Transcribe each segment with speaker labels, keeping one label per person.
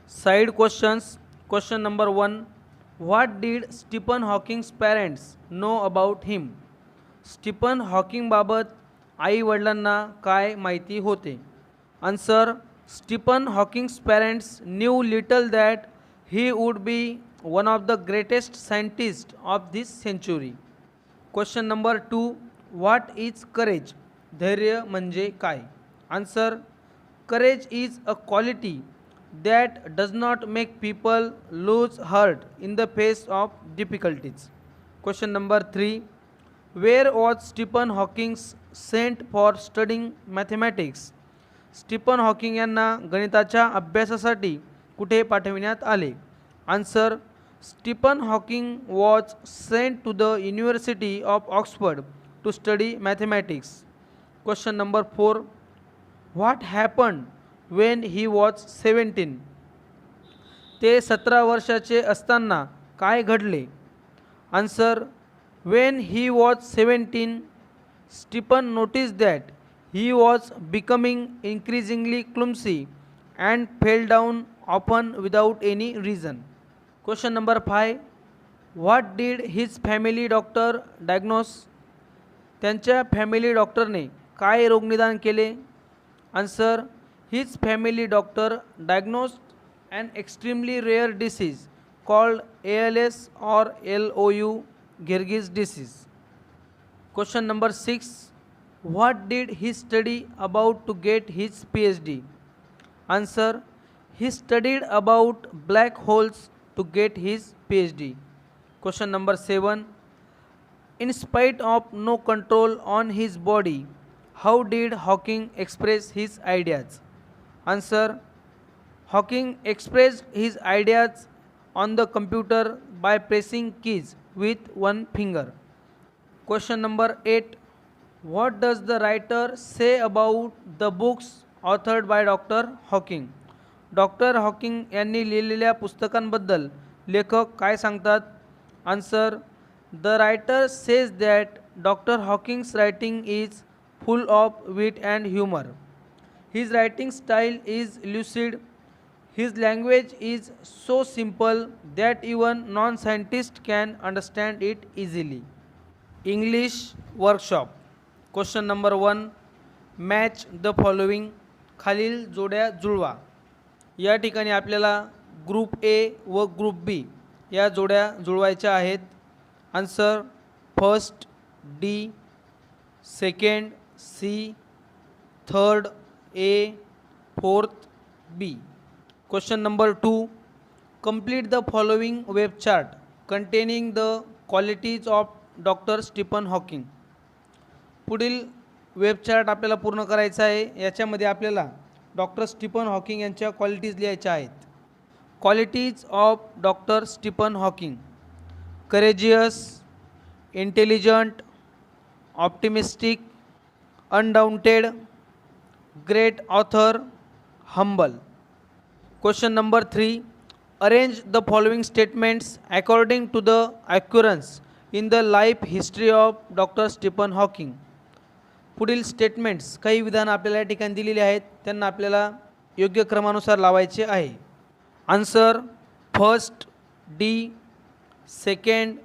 Speaker 1: Side questions. Question number 1. What did Stephen Hawking's parents know about him? Stephen हॉकिंगबाबत आई वडिलांना काय माहिती होते? Answer. Stephen Hawking's parents knew little that he would be one of the greatest scientist of this century. Question number 2. What is courage? धैर्य म्हणजे काय? Answer. Courage is a quality that does not make people lose heart in the face of difficulties. Question number 3. Where was Stephen Hawking sent for studying mathematics? Stephen Hawking यांना गणिताच्या अभ्यासासाठी कुठे पाठविण्यात आले? Answer. Stephen Hawking was sent to the University of Oxford to study mathematics. Question number 4. What happened when he was 17? ते 17 वर्षाचे असताना काय घडले? Answer. When he was 17 Stephen noticed that he was becoming increasingly clumsy and fell down often without any reason. Question number 5. What did his family doctor diagnose? त्यांच्या family डॉक्टरने काय रोगनिदान केले? Answer. His family doctor diagnosed an extremely rare disease called ALS or LOU, Gergis disease. Question number 6. What did he study about to get his PhD? Answer. He studied about black holes to get his PhD. Question number 7. In spite of no control on his body, how did Hawking express his ideas? Answer. Hawking expressed his ideas on the computer by pressing keys with one finger. Question number 8. What does the writer say about the books authored by Dr. Hawking? Doctor Hawking यांनी लिहिलेल्या पुस्तकांबद्दल लेखक काय सांगतात? Answer. The writer says that doctor Hawking's writing is full of wit and humour. His writing style is lucid. His language is so simple that even non-scientists can understand it easily. English workshop. Question number 1. Match the following. खालील जोड्या जुळवा. या ठिकाणी आपल्याला group A व group बी या जोड्या जुळवायच्या आहेत. Answer. First D, second C, third A, fourth B. Question number 2. Complete the following web chart containing the qualities of Dr. Stephen Hawking. पुढील वेब चार्ट आपल्याला पूर्ण करायचा आहे. याच्यामध्ये आपल्याला डॉक्टर स्टीफन हॉकिंग यांच्या क्वालिटीज लिहायच्या आहेत. Qualities of doctor Stephen Hawking. Courageous, intelligent, optimistic, undaunted, great author, humble. Question number 3. Arrange the following statements according to the occurrence in the life history of Dr. Stephen Hawking. पुढील statements काही विधान आपल्याला या ठिकाणी दिलेली आहेत, त्यांना आपल्याला योग्य क्रमानुसार लावायचे आहे. Answer. First D, second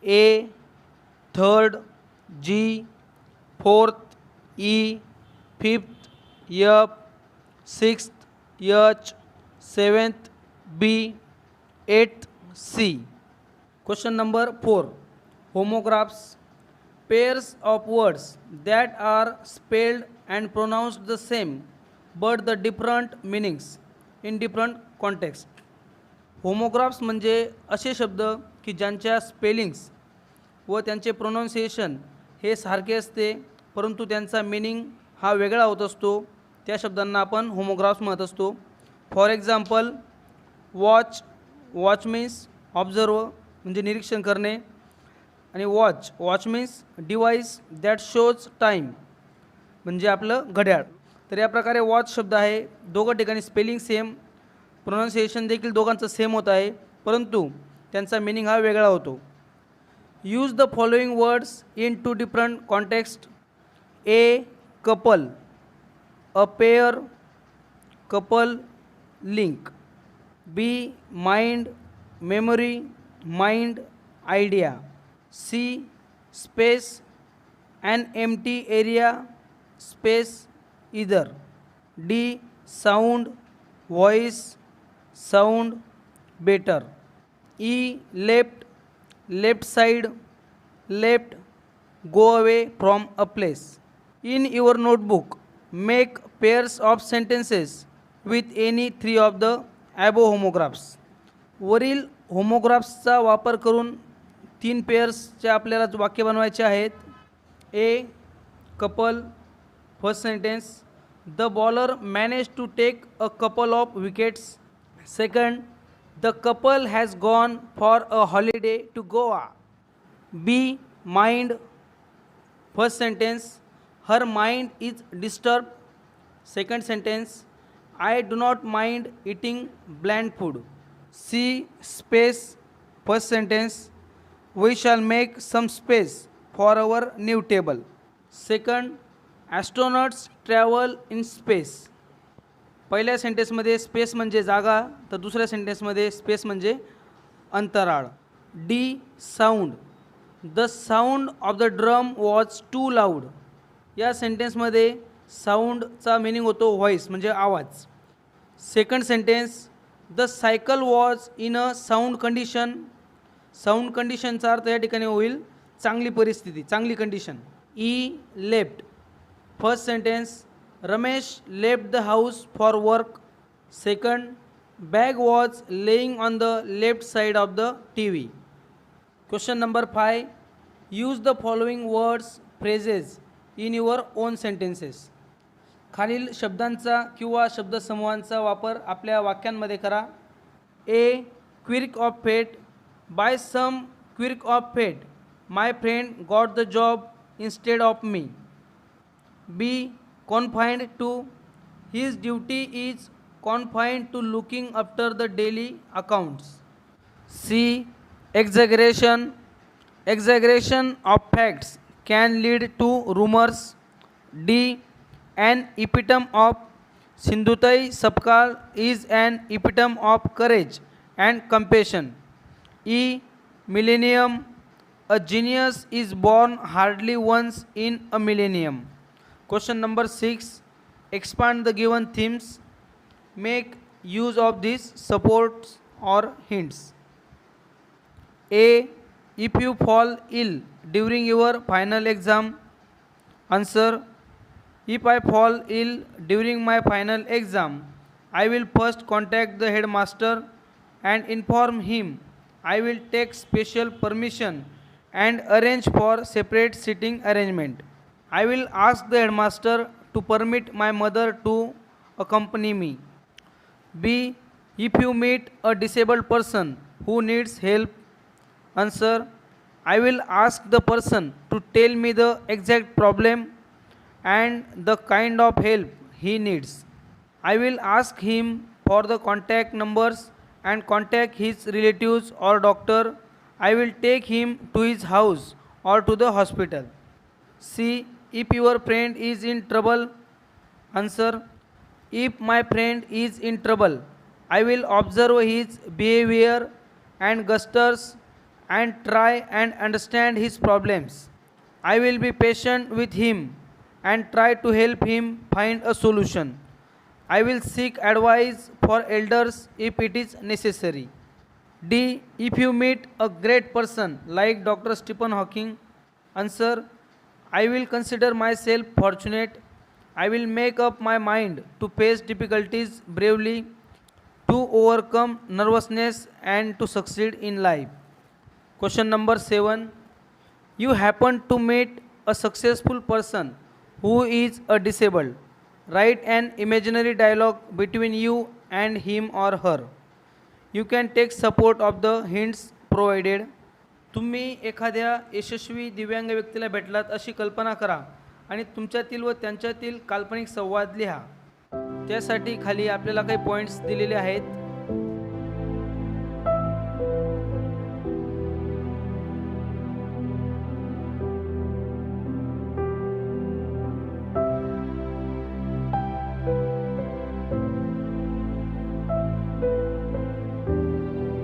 Speaker 1: A, third G, fourth E, fifth F, sixth H, seventh B, eighth C. Question number 4. Homographs. Pairs of words that are spelled and pronounced the same but the different meanings in different context. Homographs म्हणजे असे शब्द की ज्यांच्या spellings व त्यांचे pronunciation हे सारखे असते परंतु त्यांचा मीनिंग हा वेगळा होत असतो. त्या शब्दांना आपण होमोग्राफ्स म्हणत असतो. For example watch. Watch means observe म्हणजे निरीक्षण करणे आणि watch means device that shows time म्हणजे आपलं घड्याळ. तर या प्रकारे वॉच शब्द आहे. दोघं ठिकाणी स्पेलिंग सेम, प्रोनाऊन्सिएशन देखील दोघांचं सेम होत आहे परंतु त्यांचा मीनिंग हा वेगळा होतो. Use the following words in two different context. A, couple, a pair, couple, link. B. Mind, memory, mind, idea. C. Space, an empty area, space, either. D. Sound, voice, sound, better. E. Left, left side, left, go away from a place. In your notebook, make pairs of sentences with any three of the above homographs. वरील होमोग्राफ्सचा वापर करून 3 पेअर्सचे आपल्याला वाक्य बनवायचे आहेत. A. Couple. First sentence, the bowler manage to take a couple of wickets. Second, the couple has gone for a holiday to Goa. B. Mind. First sentence, her mind is disturbed. Second sentence, I do not mind eating bland food. C. Space. First sentence, we shall make some space for our new table. Second, astronauts travel in space. पहिल्या सेंटेन्समध्ये space म्हणजे जागा, तर दुसऱ्या सेंटेन्समध्ये space म्हणजे अंतराळ. D. Sound. The sound of the drum was too loud. या सेंटेन्समध्ये साऊंडचा मिनिंग होतो व्हॉइस म्हणजे आवाज. Second sentence, the cycle was in a sound condition. Sound कंडिशनचा अर्थ या ठिकाणी होईल चांगली परिस्थिती, चांगली condition. E. Left. First sentence, Ramesh left the house for work. Second, bag was laying on the left side of the TV. Question number 5, use the following words phrases in your own sentences. खालील शब्दांचा किंवा शब्दसमूहांचा वापर आपल्या वाक्यांमध्ये करा. A. Quirk of fate. By some quirk of fate my friend got the job instead of me. B. Confined to. His duty is confined to looking after the daily accounts. C. Exaggeration. Exaggeration of facts can lead to rumors. D. An epitome of. Sindhutai Sapkal is an epitome of courage and compassion. E. Millennium. A genius is born hardly once in a millennium. Question number 6, expand the given themes. Make use of these supports or hints. A. If you fall ill during your final exam. Answer, if I fall ill during my final exam, I will first contact the headmaster and inform him. I will take special permission and arrange for separate sitting arrangement. I will ask the headmaster to permit my mother to accompany me. B. If you meet a disabled person who needs help. Answer, I will ask the person to tell me the exact problem and the kind of help he needs. I will ask him for the contact numbers and contact his relatives or doctor. I will take him to his house or to the hospital. C. If your friend is in trouble. Answer, if my friend is in trouble, I will observe his behavior and gestures and try and understand his problems. I will be patient with him and try to help him find a solution. I will seek advice for elders if it is necessary. D. If you meet a great person like Dr. Stephen Hawking. Answer, I will consider myself fortunate. I will make up my mind to face difficulties bravely, to overcome nervousness and to succeed in life. Question number 7, you happen to meet a successful person who is a disabled. Write an imaginary dialogue between you and him or her. You can take support of the hints provided. तुम्ही एखाद्या यशस्वी दिव्यांग व्यक्तीला भेटलात अशी कल्पना करा आणि तुमच्यातील व त्यांच्यातील काल्पनिक संवाद लिहा. त्यासाठी खाली आपल्याला काही पॉईंट्स दिलेले आहेत.